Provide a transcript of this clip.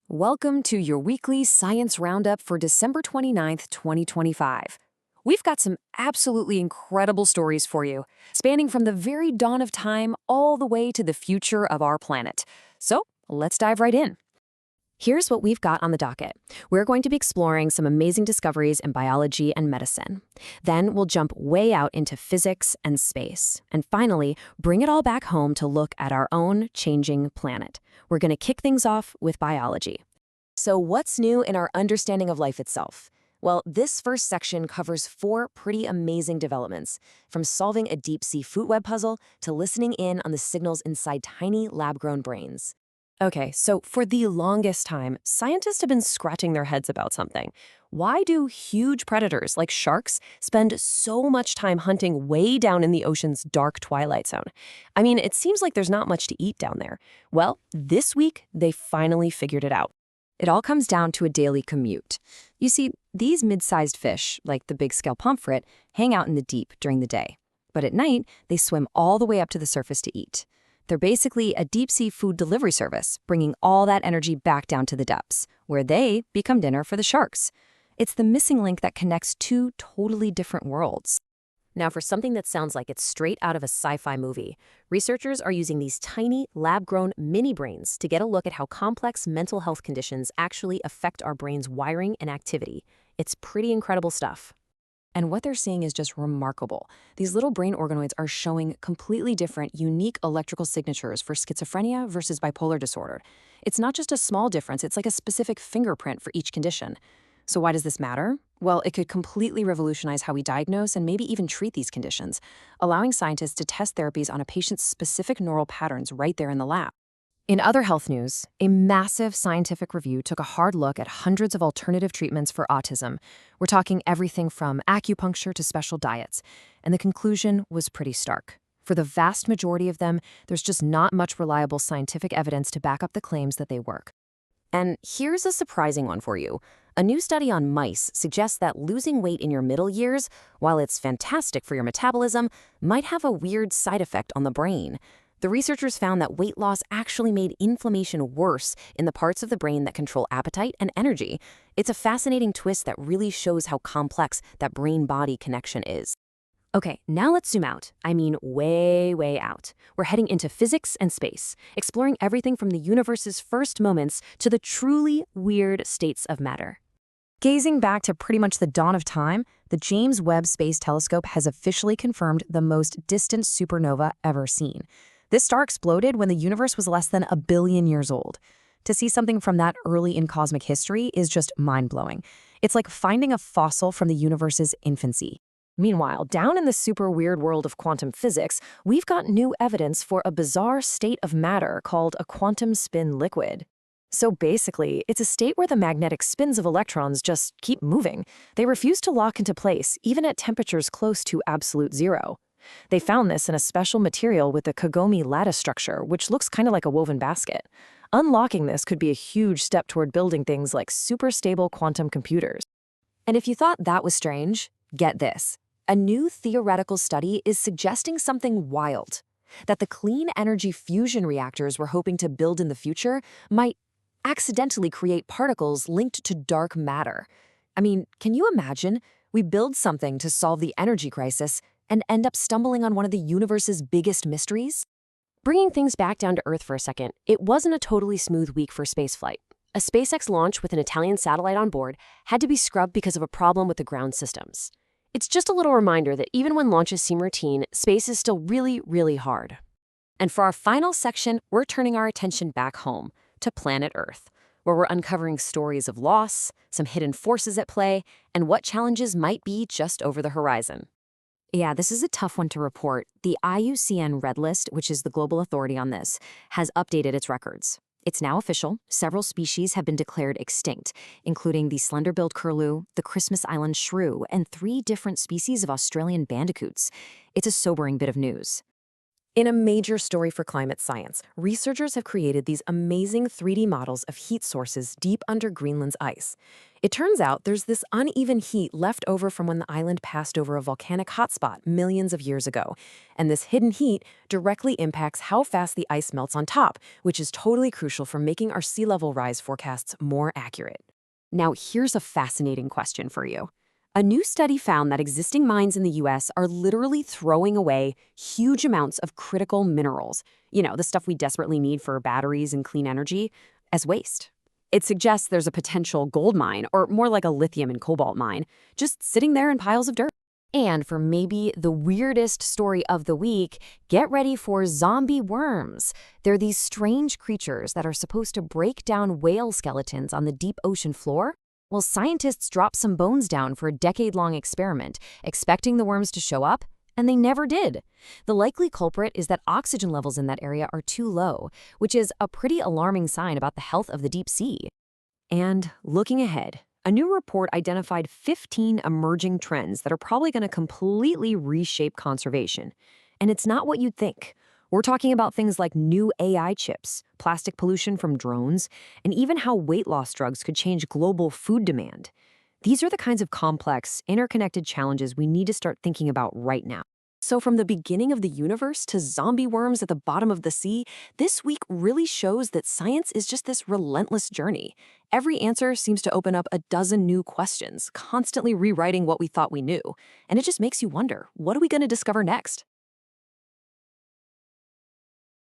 Welcome to your weekly Science Roundup for December 29th, 2025. We've got some absolutely incredible stories for you, spanning from the very dawn of time all the way to the future of our planet. So let's dive right in. Here's what we've got on the docket. We're going to be exploring some amazing discoveries in biology and medicine. Then we'll jump way out into physics and space. And finally, bring it all back home to look at our own changing planet. We're going to kick things off with biology. So what's new in our understanding of life itself? Well, this first section covers 4 pretty amazing developments, from solving a deep-sea food web puzzle to listening in on the signals inside tiny lab-grown brains. Okay, so for the longest time, scientists have been scratching their heads about something. Why do huge predators like sharks spend so much time hunting way down in the ocean's dark twilight zone? I mean, it seems like there's not much to eat down there. Well, this week, they finally figured it out. It all comes down to a daily commute. You see, these mid-sized fish, like the bigscale pomfret, hang out in the deep during the day. But at night, they swim all the way up to the surface to eat. They're basically a deep-sea food delivery service, bringing all that energy back down to the depths, where they become dinner for the sharks. It's the missing link that connects 2 totally different worlds. Now, for something that sounds like it's straight out of a sci-fi movie, researchers are using these tiny, lab-grown mini-brains to get a look at how complex mental health conditions actually affect our brain's wiring and activity. It's pretty incredible stuff. And what they're seeing is just remarkable. These little brain organoids are showing completely different, unique electrical signatures for schizophrenia versus bipolar disorder. It's not just a small difference, it's like a specific fingerprint for each condition. So why does this matter? Well, it could completely revolutionize how we diagnose and maybe even treat these conditions, allowing scientists to test therapies on a patient's specific neural patterns right there in the lab. In other health news, a massive scientific review took a hard look at hundreds of alternative treatments for autism. We're talking everything from acupuncture to special diets, and the conclusion was pretty stark. For the vast majority of them, there's just not much reliable scientific evidence to back up the claims that they work. And here's a surprising one for you. A new study on mice suggests that losing weight in your middle years, while it's fantastic for your metabolism, might have a weird side effect on the brain. The researchers found that weight loss actually made inflammation worse in the parts of the brain that control appetite and energy. It's a fascinating twist that really shows how complex that brain-body connection is. Okay, now let's zoom out. I mean, way, way out. We're heading into physics and space, exploring everything from the universe's first moments to the truly weird states of matter. Gazing back to pretty much the dawn of time, the James Webb Space Telescope has officially confirmed the most distant supernova ever seen. This star exploded when the universe was less than 1 billion years old. To see something from that early in cosmic history is just mind-blowing. It's like finding a fossil from the universe's infancy. Meanwhile, down in the super weird world of quantum physics, we've got new evidence for a bizarre state of matter called a quantum spin liquid. So basically, it's a state where the magnetic spins of electrons just keep moving. They refuse to lock into place, even at temperatures close to absolute zero. They found this in a special material with the Kagome lattice structure, which looks kind of like a woven basket. Unlocking this could be a huge step toward building things like super stable quantum computers. And if you thought that was strange, get this. A new theoretical study is suggesting something wild, that the clean energy fusion reactors we're hoping to build in the future might accidentally create particles linked to dark matter. I mean, can you imagine? We build something to solve the energy crisis and end up stumbling on one of the universe's biggest mysteries? Bringing things back down to Earth for a second, it wasn't a totally smooth week for spaceflight. A SpaceX launch with an Italian satellite on board had to be scrubbed because of a problem with the ground systems. It's just a little reminder that even when launches seem routine, space is still really, really hard. And for our final section, we're turning our attention back home, to planet Earth, where we're uncovering stories of loss, some hidden forces at play, and what challenges might be just over the horizon. Yeah, this is a tough one to report. The IUCN Red List, which is the global authority on this, has updated its records. It's now official. Several species have been declared extinct, including the slender-billed curlew, the Christmas Island shrew, and 3 different species of Australian bandicoots. It's a sobering bit of news. In a major story for climate science, researchers have created these amazing 3D models of heat sources deep under Greenland's ice. It turns out there's this uneven heat left over from when the island passed over a volcanic hotspot millions of years ago. And this hidden heat directly impacts how fast the ice melts on top, which is totally crucial for making our sea level rise forecasts more accurate. Now, here's a fascinating question for you. A new study found that existing mines in the US are literally throwing away huge amounts of critical minerals, the stuff we desperately need for batteries and clean energy, as waste. It suggests there's a potential gold mine, or more like a lithium and cobalt mine, just sitting there in piles of dirt. And for maybe the weirdest story of the week, get ready for zombie worms. They're these strange creatures that are supposed to break down whale skeletons on the deep ocean floor. Well, scientists dropped some bones down for a decade-long experiment, expecting the worms to show up, and they never did. The likely culprit is that oxygen levels in that area are too low, which is a pretty alarming sign about the health of the deep sea. And looking ahead, a new report identified 15 emerging trends that are probably going to completely reshape conservation. And it's not what you'd think. We're talking about things like new AI chips, plastic pollution from drones, and even how weight loss drugs could change global food demand. These are the kinds of complex, interconnected challenges we need to start thinking about right now. So from the beginning of the universe to zombie worms at the bottom of the sea, this week really shows that science is just this relentless journey. Every answer seems to open up a dozen new questions, constantly rewriting what we thought we knew. And it just makes you wonder, what are we going to discover next?